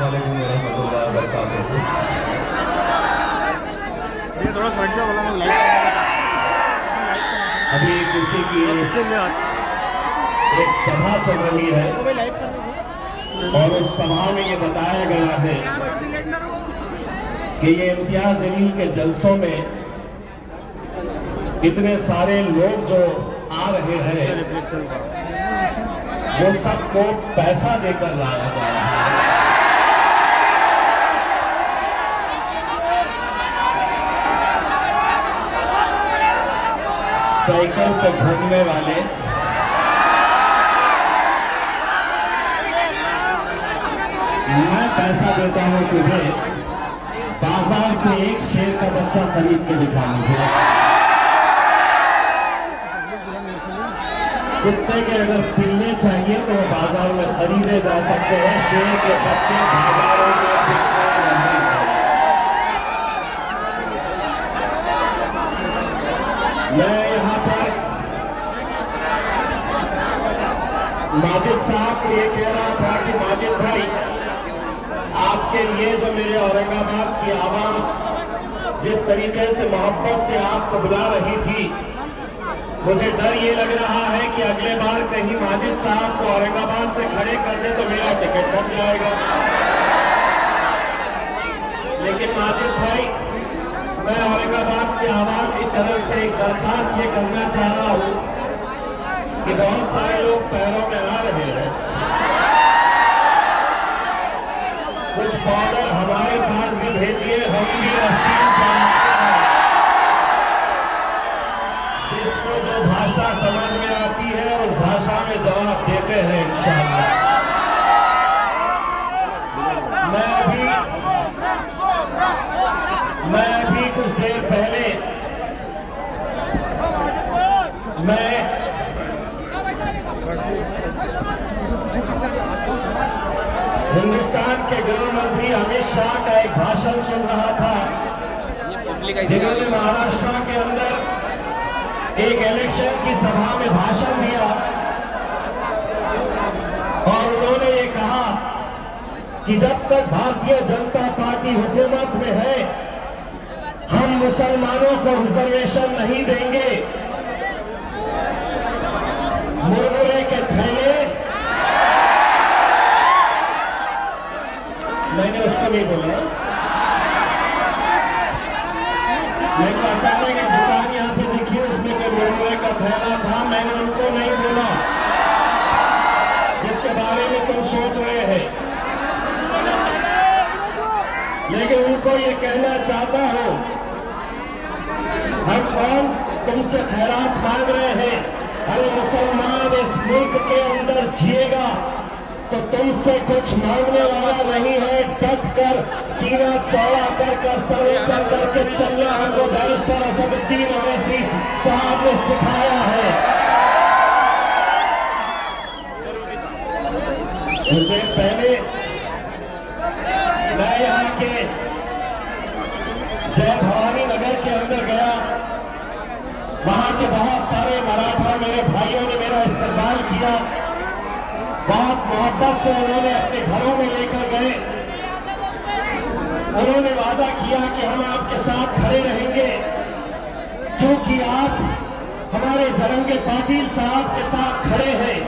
अस्सलामुअलैकुम वरहमतुल्लाहि वबरकातुहू। ये थोड़ा साइड से बोला, मैं लाइव अभी किसी की एक सभा चल रही है और उस सभा में ये बताया गया है कि ये इम्तियाज जलील के जलसों में इतने सारे लोग जो आ रहे हैं वो सबको पैसा देकर लाया जा रहा है। साइकिल पे घूमने वाले मैं पैसा देता हूं तुझे, बाजार से एक शेर का बच्चा खरीद के दिखा मुझे। कुत्ते के अगर पिल्ले चाहिए तो वो बाजार में खरीदे जा सकते हैं, शेर के बच्चे बाजारों में बिकते नहीं। मैं यहाँ पर माजिद साहब को ये कह रहा था कि माजिद भाई, आपके लिए जो मेरे औरंगाबाद की आवाम जिस तरीके से मोहब्बत से आपको बुला रही थी, मुझे डर ये लग रहा है कि अगले बार कहीं माजिद साहब को औरंगाबाद से खड़े कर दे तो मेरा टिकट बन जाएगा। लेकिन माजिद भाई, मैं औरंगाबाद की आवाम की तरफ से एक दरखास्त ये करना चाह रहा हूं कि बहुत सारे लोग पैरों में आ रहे हैं, कुछ पाउडर हमारे पास भी भेजिए, हम भी रसीद चाहते हैं। जिसको जो भाषा समझ में आती है उस भाषा में जवाब देते हैं इंशाअल्लाह। मैं अभी कुछ देर पहले मैं हिंदुस्तान के गृह मंत्री अमित शाह का एक भाषण सुन रहा था, जिन्होंने महाराष्ट्र के अंदर एक इलेक्शन की सभा में भाषण दिया और उन्होंने ये कहा कि जब तक भारतीय जनता पार्टी हुकूमत में है हम मुसलमानों को रिजर्वेशन नहीं देंगे। मुरमुरे के थैले, मैंने उसको नहीं बोला, मेरे को अचानक एक दुकान यहां पे दिखी, उसमें के मुरमुरे का थैला था, मैंने उनको नहीं बोला जिसके बारे में तुम सोच रहे हैं। लेकिन उनको ये कहना चाहता हूं, हम कौन तुमसे खैरात मांग रहे हैं? अरे मुसलमान इस मुल्क के अंदर जिएगा तो तुमसे कुछ मांगने वाला नहीं है। डट कर, सीना चौड़ा कर सर ऊंचा करके चलना हमको बैरिस्टर असदुद्दीन अवैसी साहब ने सिखाया है। कुछ देर पहले मैं यहाँ के जय भवानी नगर के अंदर गया, वहां के बहुत सारे मराठा मेरे भाइयों ने मेरा इस्तकबाल किया, बहुत मोहब्बत से उन्होंने अपने घरों में लेकर गए। उन्होंने वादा किया कि हम आपके साथ खड़े रहेंगे क्योंकि आप हमारे जरंगे पाटिल साहब के साथ खड़े हैं।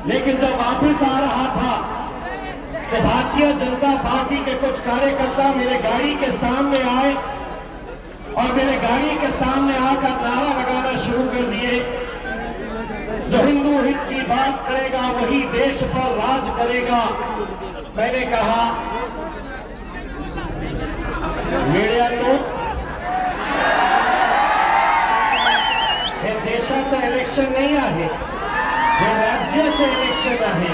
लेकिन जब वापस आ रहा था तो भारतीय जनता पार्टी के कुछ कार्यकर्ता मेरे गाड़ी के सामने आए और मेरे गाड़ी के सामने आकर नारा लगाना शुरू कर दिए, जो हिंदू हित की बात करेगा वही देश पर राज करेगा। मैंने कहा, मीडियांनो, हे देशाचं इलेक्शन नाही आहे, हे राज्याचं इलेक्शन आहे,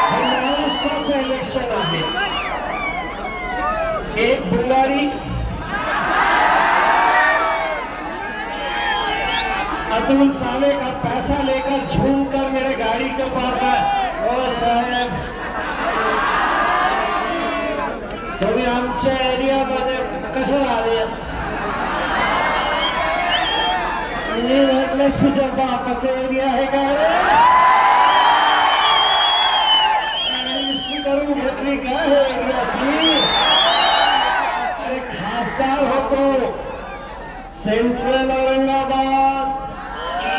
हे महाराष्ट्राचं इलेक्शन आहे। एक बुंगारी अतुल साले का पैसा लेकर झूमकर मेरे गाड़ी के पास आए, ओ साहेब तुम्ही आमच्या एरियामध्ये कशाला आले? मी म्हटलं तुझ्या बापाचा एरिया आहे का? करून घेतली बोली क्या है एरिया जी? अरे खासदार हो तो central Aurangabad,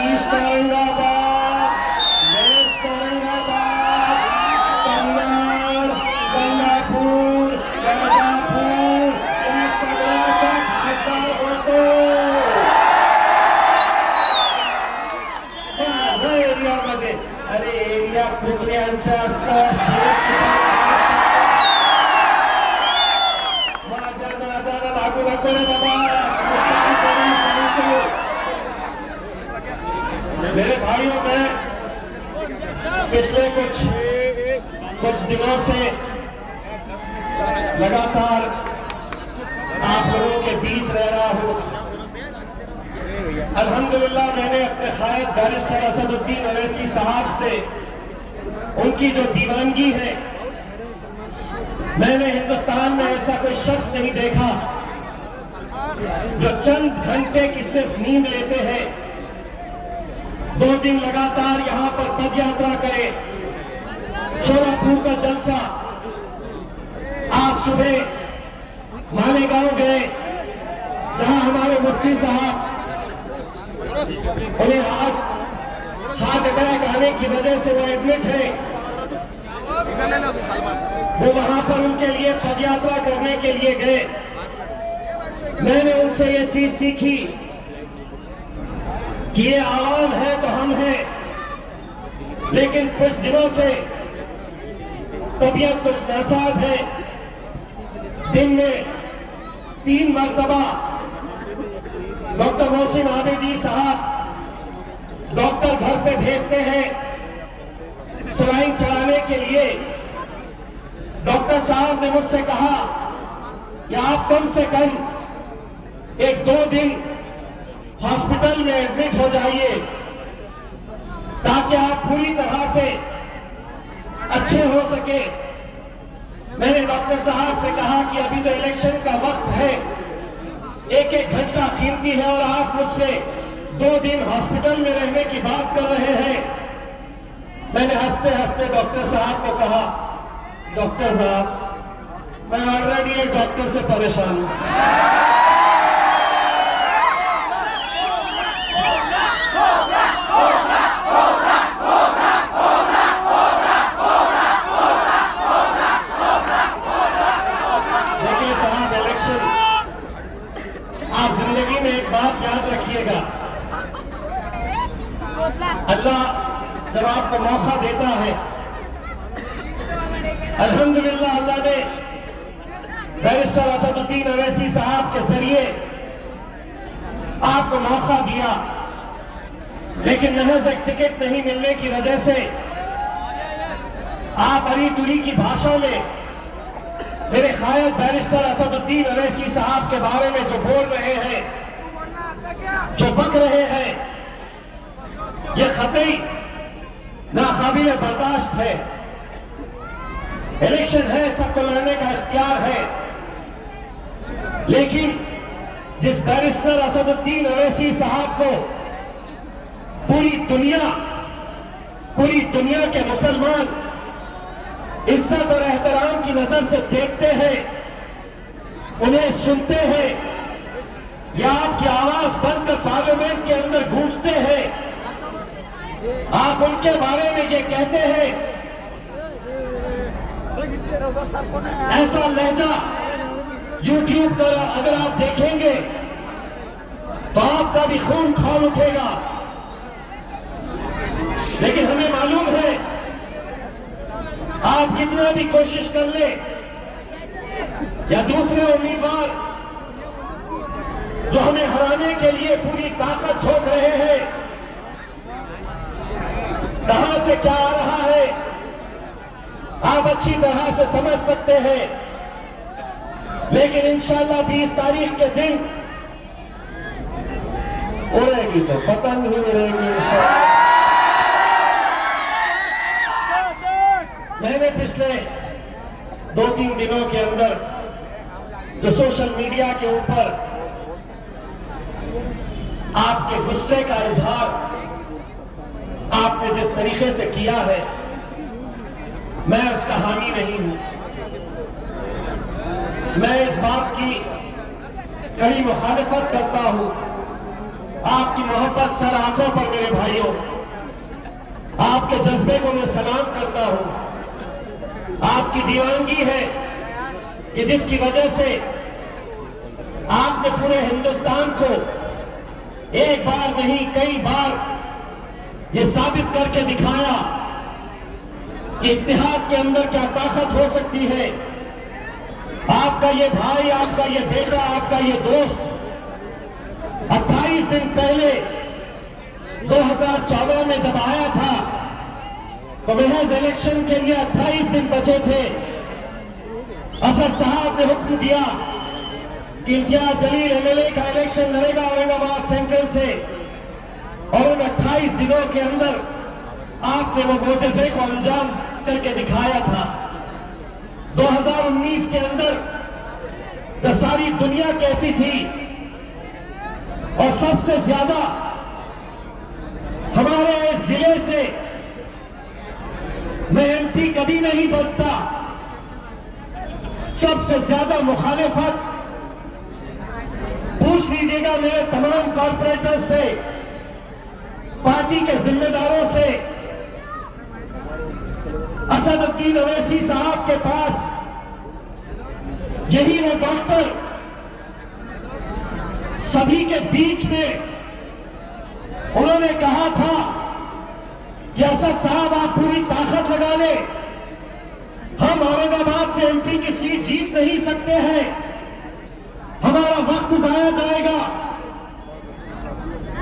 east Aurangabad, west Aurangabad, Kannauj, Gangapur, Rajapur, या सगळ्याचा खासदार होतो माझ्या एरियामध्ये. अरे एरिया कुत्र्यांचा असता, माझ्या नादाला लागू नको रे बाबा. मेरे भाइयों, मैं पिछले कुछ दिनों से लगातार आप लोगों के बीच रह रहा हूं. अल्हम्दुलिल्लाह मैंने अपने कायद बैरिस्टर असदुद्दीन अवैसी साहब से उनकी जो दीवानगी है, मैंने हिंदुस्तान में ऐसा कोई शख्स नहीं देखा जो चंद घंटे की सिर्फ नींद लेते हैं, 2 दिन लगातार यहां पर पदयात्रा करे, शोलापुर का जलसा. आज सुबह मालेगांव गए, जहां हमारे मुफ्ती साहब उन्हें हार्ट अटैक आने की वजह से वो एडमिट है. वो वहां पर उनके लिए पदयात्रा करने के लिए गए. मैंने उनसे ये चीज सीखी कि ये आवाम है तो हम हैं, लेकिन कुछ दिनों से तबीयत कुछ नासाज है. दिन में 3 मरतबा डॉक्टर मोहसिन आबिदी साहब डॉक्टर घर पे भेजते हैं सलाइन चढ़ाने के लिए. डॉक्टर साहब ने मुझसे कहा कि आप कम से कम 1-2 दिन हॉस्पिटल में एडमिट हो जाइए, ताकि आप पूरी तरह से अच्छे हो सके. मैंने डॉक्टर साहब से कहा कि अभी तो इलेक्शन का वक्त है, 1-1 घंटा कीमती है, और आप मुझसे 2 दिन हॉस्पिटल में रहने की बात कर रहे हैं. मैंने हंसते हंसते डॉक्टर साहब को कहा, डॉक्टर साहब मैं ऑलरेडी एक डॉक्टर से परेशान हूं. देखिए साहब, इलेक्शन, आप जिंदगी में एक बात याद रखिएगा, अल्लाह जब आपको मौका देता है, अल्हम्दुलिल्लाह अल्लाह ने बैरिस्टर असदुद्दीन अवैसी साहब के जरिए आपको मौका दिया, लेकिन महज एक टिकट नहीं मिलने की वजह से आप अरी तुरी की भाषा में मेरे कायद बैरिस्टर असदुद्दीन अवैसी साहब के बारे में जो बोल रहे हैं, जो बक रहे हैं, ये कतई नाकाबिल बर्दाश्त है. इलेक्शन है, सबको लड़ने का इख्तियार है, लेकिन जिस बैरिस्टर असदुद्दीन अवैसी साहब को पूरी दुनिया के मुसलमान इज्जत और एहतराम की नजर से देखते हैं, उन्हें सुनते हैं, या आपकी आवाज बनकर पार्लियामेंट के अंदर गूंजते हैं, आप उनके बारे में ये कहते हैं, ऐसा लहजा यूट्यूब पर अगर आप देखेंगे तो आपका भी खून खौल उठेगा. लेकिन हमें मालूम है, आप कितना भी कोशिश कर ले या दूसरे उम्मीदवार जो हमें हराने के लिए पूरी ताकत झोंक रहे हैं, कहां से क्या आ रहा है आप अच्छी तरह से समझ सकते हैं. लेकिन इंशाअल्लाह 20 तारीख के दिन उड़ेगी तो पतंग ही उड़ेगी इंशाअल्लाह. मैंने पिछले 2-3 दिनों के अंदर जो सोशल मीडिया के ऊपर आपके गुस्से का इजहार आपने जिस तरीके से किया है, मैं उसका हामी नहीं हूं. मैं इस बात की कड़ी मुखालिफत करता हूं। आपकी मोहब्बत सर आंखों पर मेरे भाइयों, आपके जज्बे को मैं सलाम करता हूं। आपकी दीवानगी है कि जिसकी वजह से आपने पूरे हिंदुस्तान को एक बार नहीं कई बार ये साबित करके दिखाया कि इत्तेहाद के अंदर क्या ताकत हो सकती है। आपका ये भाई, आपका ये बेटा, आपका ये दोस्त 28 दिन पहले 2014 में जब आया था तो महज इलेक्शन के लिए 28 दिन बचे थे। असद साहब ने हुक्म दिया कि इम्तियाज जलील एमएलए का इलेक्शन लड़ेगा औरंगाबाद सेंट्रल से, और उन 28 दिनों के अंदर आपने वो मोजज़े को अंजाम करके दिखाया था। 2019 के अंदर जब सारी दुनिया कहती थी और सबसे ज्यादा हमारे इस जिले से मैं एमपी कभी नहीं बनता, सबसे ज्यादा मुखालिफत पूछ लीजिएगा मेरे तमाम कॉर्पोरेटर्स से, पार्टी के जिम्मेदारों से, असदुद्दीन अवैसी साहब के पास यही वो डॉक्टर सभी के बीच में उन्होंने कहा था कि असद साहब आप पूरी ताकत लगा ले, हम औरंगाबाद से एमपी की सीट जीत नहीं सकते हैं, हमारा वक्त जाया जाएगा,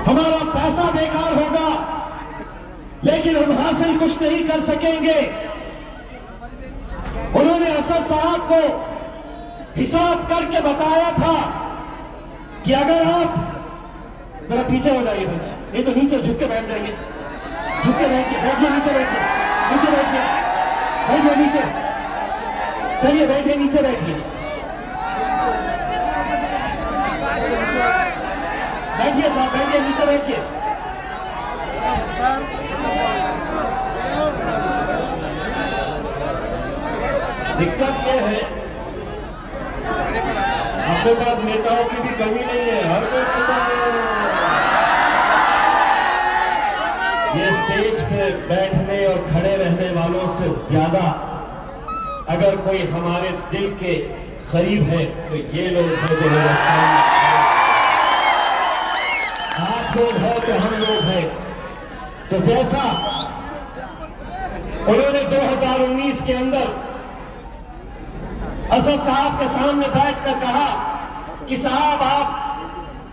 हमारा पैसा बेकार होगा, लेकिन हम हासिल कुछ नहीं कर सकेंगे। उन्होंने असद साहब को हिसाब करके बताया था कि अगर आप जरा पीछे हो जाइए भाई साहब, ये तो नीचे झुक के बैठ जाएंगे, झुक के बैठिए, बैठिए नीचे, बैठिए नीचे, बैठिए बैठिए नीचे, चलिए बैठिए नीचे, बैठिए बैठिए साहब, बैठिए नीचे, बैठिए। दिक्कत यह है अपने पास नेताओं की भी कमी नहीं है, हर कोई नेता ये स्टेज पे बैठने और खड़े रहने वालों से ज्यादा अगर कोई हमारे दिल के करीब है तो ये लोग हैं जो मेरे सामने, आप लोग हैं तो हम लोग हैं। तो जैसा उन्होंने 2019 के अंदर असद साहब के सामने बैठकर कहा कि साहब आप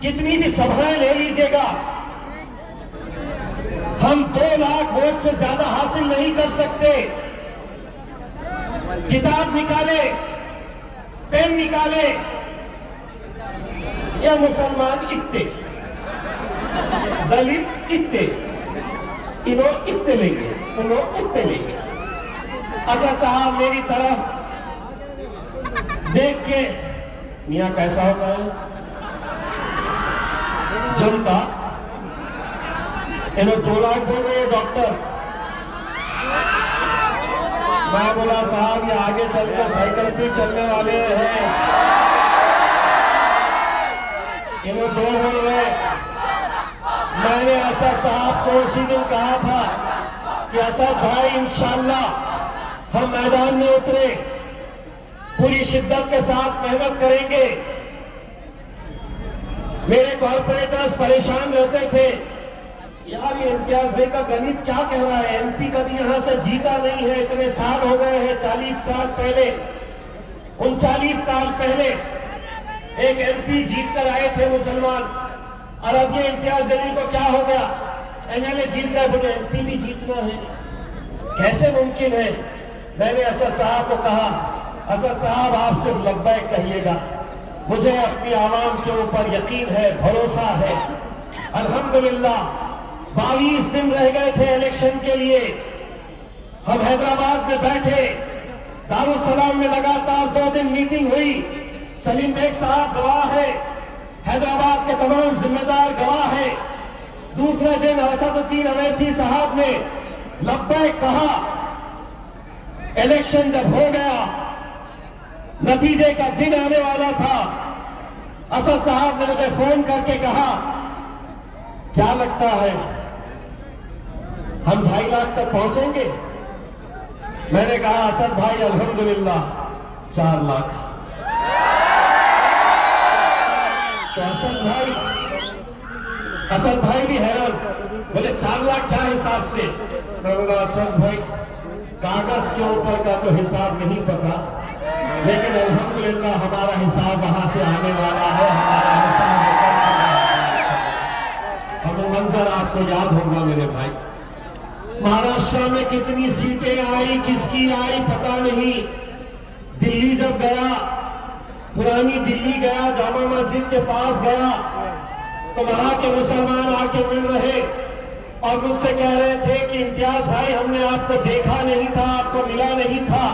कितनी भी सभाएं ले लीजिएगा, हम 2 लाख वोट से ज्यादा हासिल नहीं कर सकते। किताब निकाले, पेन निकाले, या मुसलमान इतने, दलित इतने, इन्हों इतने लेंगे, उन्हों उतने लेंगे। असद साहब मेरी तरफ देख के, मियां कैसा होता है जनता, इन्हों 2 लाख बोल रहे हैं डॉक्टर। मैं बोला साहब ये आगे चलकर साइकिल पे चलने वाले हैं, इन्हों 2 बोल रहे। मैंने असद साहब को उसी दिन कहा था कि असद भाई इंशाअल्लाह हम मैदान में उतरे, पूरी शिद्दत के साथ मेहनत करेंगे। मेरे कॉर्पोरेटर्स परेशान रहते थे, यार ये इम्तियाज भाई का गणित क्या कह रहा है, एमपी कभी यहां से जीता नहीं है, इतने साल हो गए हैं, 40 साल पहले, 39 साल पहले एक एमपी जीत कर आए थे मुसलमान, और अब ये इम्तियाज जलील को क्या हो गया, एमएलए जीत गए, बोले एमपी भी जीतना है, कैसे मुमकिन है। मैंने असद साहब को कहा, असद साहब आप सिर्फ लब्बैक कहिएगा, मुझे अपनी आवाम के ऊपर यकीन है, भरोसा है। अल्हम्दुलिल्लाह 22 दिन रह गए थे इलेक्शन के लिए, हम हैदराबाद में बैठे, दारुसलाम में लगातार 2 दिन मीटिंग हुई, सलीम बेग साहब गवाह है, हैदराबाद के तमाम जिम्मेदार गवाह है। दूसरे दिन असदुद्दीन अवैसी साहब ने लब्बैक कहा। इलेक्शन जब हो गया नतीजे का दिन आने वाला था। असद साहब ने मुझे फोन करके कहा, क्या लगता है हम 2.5 लाख तक पहुंचेंगे? मैंने कहा, असद भाई अल्हम्दुलिल्लाह 4 लाख। तो असद भाई भी हैरान, बोले 4 लाख क्या हिसाब से? मैं बोला, असद भाई कागज के ऊपर का तो हिसाब नहीं पता, लेकिन अल्हम्दुलिल्लाह हमारा हिसाब वहां से आने वाला है। हमारा हिसाब हमें मंजर आपको याद होगा मेरे भाई। महाराष्ट्र में कितनी सीटें आई, किसकी आई पता नहीं। दिल्ली जब गया, पुरानी दिल्ली गया, जामा मस्जिद के पास गया, तो वहां के मुसलमान आके मिल रहे और मुझसे कह रहे थे कि इम्तियाज भाई, हमने आपको देखा नहीं था, आपको मिला नहीं था,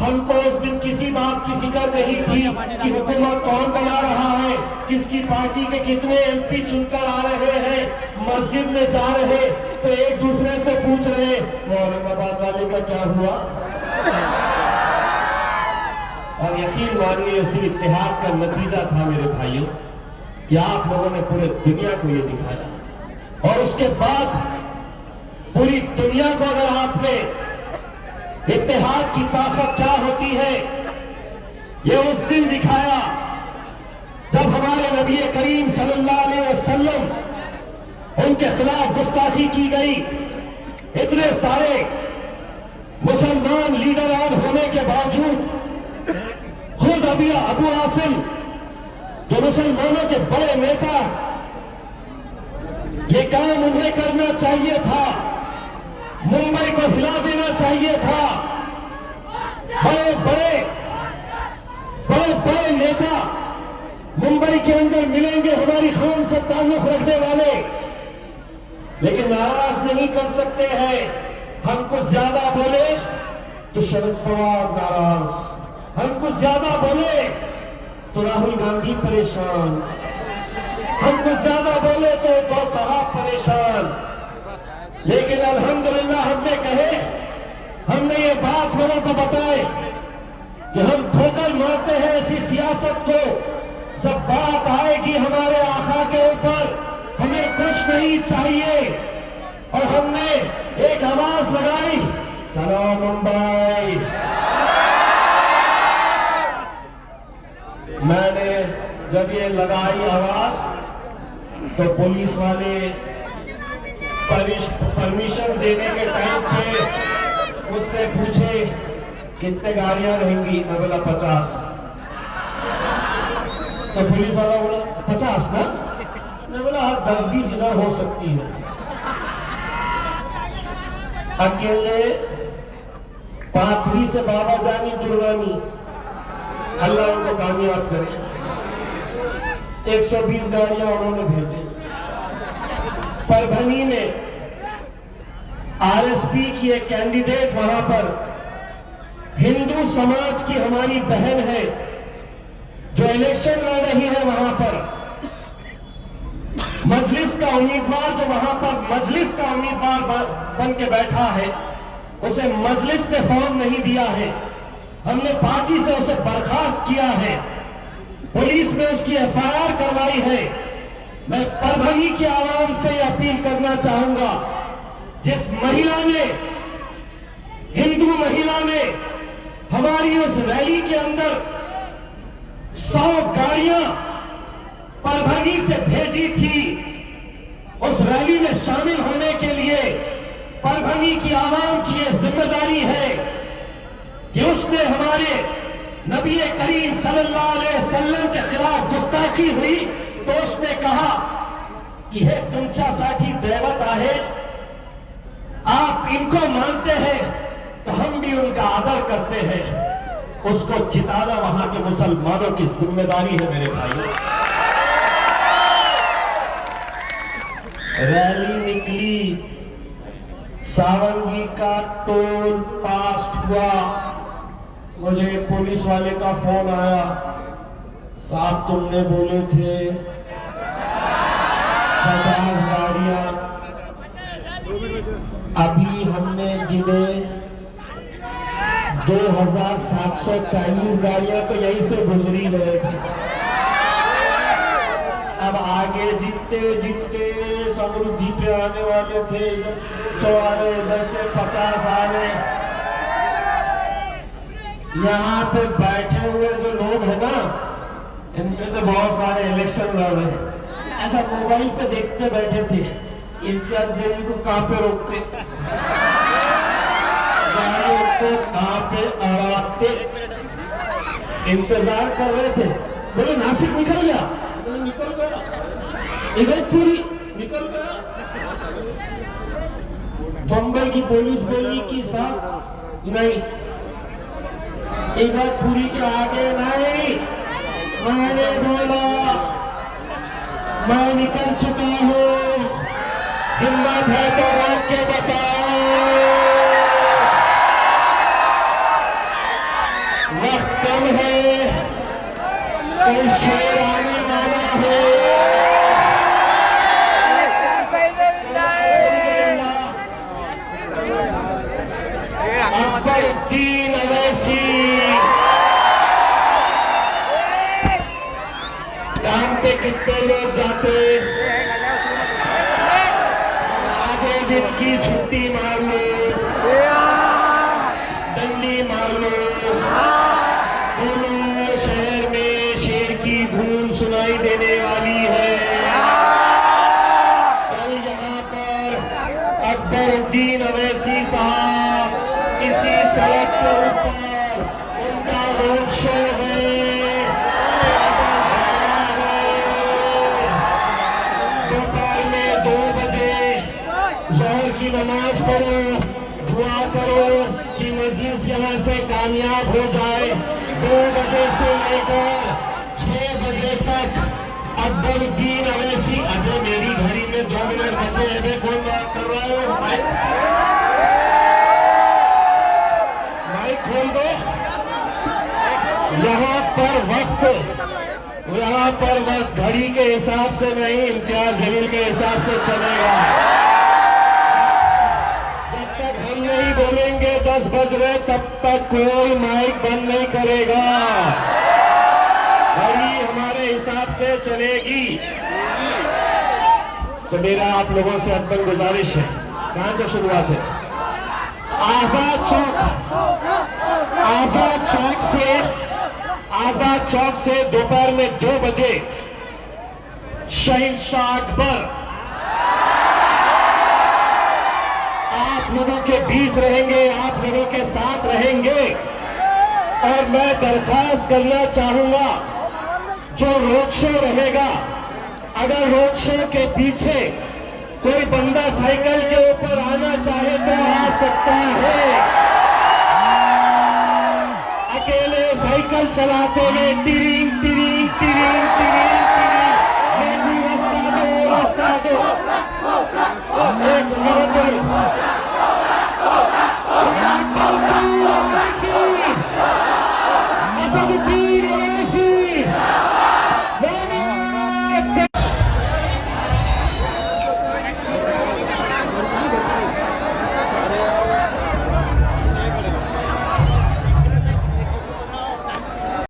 हमको उस दिन किसी बात की फिक्र नहीं थी कि हुकूमत कौन बना रहा है, किसकी पार्टी के कितने एमपी चुनकर आ रहे हैं। मस्जिद में जा रहे तो एक दूसरे से पूछ रहे, वो औरंगाबाद वाले का क्या हुआ? और यकीन मानिए, इसी इत्तेहाद का नतीजा था मेरे भाइयों कि आप लोगों ने पूरे दुनिया को ये दिखाया। और उसके बाद पूरी दुनिया को अगर आपने इत्तेहाद की ताकत क्या होती है, ये उस दिन दिखाया जब हमारे नबी करीम सल्लल्लाहु अलैहि वसल्लम, उनके खिलाफ गुस्ताखी की गई। इतने सारे मुसलमान लीडरान होने के बावजूद खुद अबू आसिम, जो मुसलमानों के बड़े नेता, ये काम उन्हें करना चाहिए था, मुंबई को हिला देना चाहिए था। बड़े बड़े नेता मुंबई के अंदर मिलेंगे हमारी खान से ताल्लुक रखने वाले, लेकिन नाराज नहीं कर सकते हैं। हम कुछ ज्यादा बोले तो शरद पवार नाराज, हम कुछ ज्यादा बोले तो राहुल गांधी परेशान, हम कुछ ज्यादा बोले तो दो साहब परेशान। लेकिन अल्हम्दुलिल्लाह हमने ये बात लोगों को बताए कि हम ठोकर मारते हैं ऐसी सियासत को, जब बात आएगी हमारे आका के ऊपर हमें कुछ नहीं चाहिए। और हमने एक आवाज लगाई, चलो मुंबई। मैंने जब ये लगाई आवाज तो पुलिस वाले परमिशन देने के टाइम पे मुझसे पूछे कितने गाड़ियां रहेंगी? मैं बोला 50। तो पुलिस वाला बोला 50 ना? मैं बोला 10-20 इधर हो सकती है। अकेले पाथरी से बाबा जानी दुर्गानी, अल्लाह उनको कामयाब करे, 120 गाड़ियां उन्होंने भेजी। परभनी में आरएसपी की एक कैंडिडेट वहां पर हिंदू समाज की हमारी बहन है जो इलेक्शन लड़ रही है। वहां पर मजलिस का उम्मीदवार जो वहां पर मजलिस का उम्मीदवार बन के बैठा है, उसे मजलिस ने फॉर्म नहीं दिया है। हमने पार्टी से उसे बर्खास्त किया है, पुलिस ने उसकी एफआईआर करवाई है। मैं परभनी की आवाम से अपील करना चाहूंगा, जिस महिला ने, हिंदू महिला ने हमारी उस रैली के अंदर 100 गाड़ियां परभनी से भेजी थी, उस रैली में शामिल होने के लिए परभनी की आवाम की यह जिम्मेदारी है कि उसने हमारे नबी करीम सल्लल्लाहु अलैहि वसल्लम के खिलाफ गुस्ताखी हुई तो उसने कहा कि हे तुमच्यासाठी दैवत आहे, आप इनको मानते हैं तो हम भी उनका आदर करते हैं। उसको जिताना वहां के मुसलमानों की जिम्मेदारी है मेरे भाइयों। रैली निकली, सावंगी का टोल पास हुआ, मुझे पुलिस वाले का फोन आया, साहब तुमने बोले थे 50 गाड़ियां, अभी हमने गिने 2740 गाड़ियां तो यहीं से गुजरी रहे थे। अब आगे जितने जितने समृद्धि पे आने वाले थे, 100 आ रहे, 10 से 50 आ रहे। यहाँ पे बैठे हुए जो लोग हैं ना, इनमें से बहुत सारे इलेक्शन लड़ रहे हैं। ऐसा मोबाइल पे देखते बैठे थे, इम्तियाज जलील को कहां पे रोकते, गाड़ियों को कहां पे अड़ाते, इंतजार कर रहे थे। बोले नासिक निकल गया, बोले निकल गया, इगतपुरी निकल गया। बम्बई की पुलिस बोली कि साहब नहीं, इगतपुरी के आगे नहीं। मैंने बोला मैं निकल चुका हूं, हिम्मत है तो रोक के बताओ। वक्त कम है, कोई शेर आने वाला है। अकबरुद्दीन अवैसी काम पे कितने लोग जाते, आधे दिन की छुट्टी मार लो, डंडी मार लो, दोनों शहर में शेर की धूम सुनाई देने वाली है। कल यहाँ पर अकबरुद्दीन अवैसी साहब इसी सड़क के ऊपर उनका रोड शो है। दोपहर में 2 बजे ज़ोहर की नमाज पढ़ो, दुआ करो कि मजलिस यहाँ से कामयाब हो जाए। 2 बजे से लेकर 6 बजे तक अकबरुद्दीन अवैसी। अबे मेरी घड़ी में 2 मिनट बचे हैं, कौन बात कर रहा है? माइक खोल दो। यहाँ पर वक्त घड़ी के हिसाब से नहीं, इम्तियाज जलील के हिसाब से चलेगा। जब तक हम नहीं बोलेंगे 10 बज रहे, तब तक कोई माइक बंद नहीं करेगा। घड़ी हमारे हिसाब से चलेगी। तो मेरा आप लोगों से अंतिम गुजारिश है, कहां से शुरुआत है? आजाद चौक से दोपहर में 2 बजे शहींशाह अकबर आप लोगों के बीच रहेंगे, आप लोगों के साथ रहेंगे। और मैं दरख्वास्त करना चाहूंगा, जो रोड शो रहेगा, अगर रोड शो के पीछे कोई बंदा साइकिल के ऊपर आना चाहे तो आ सकता है। अकेले साइकिल चलाते हुए टिरिंग टिरिंग टिरिंग टिरिंग टिरिंग, रास्ता दो। एक असदुद्दीन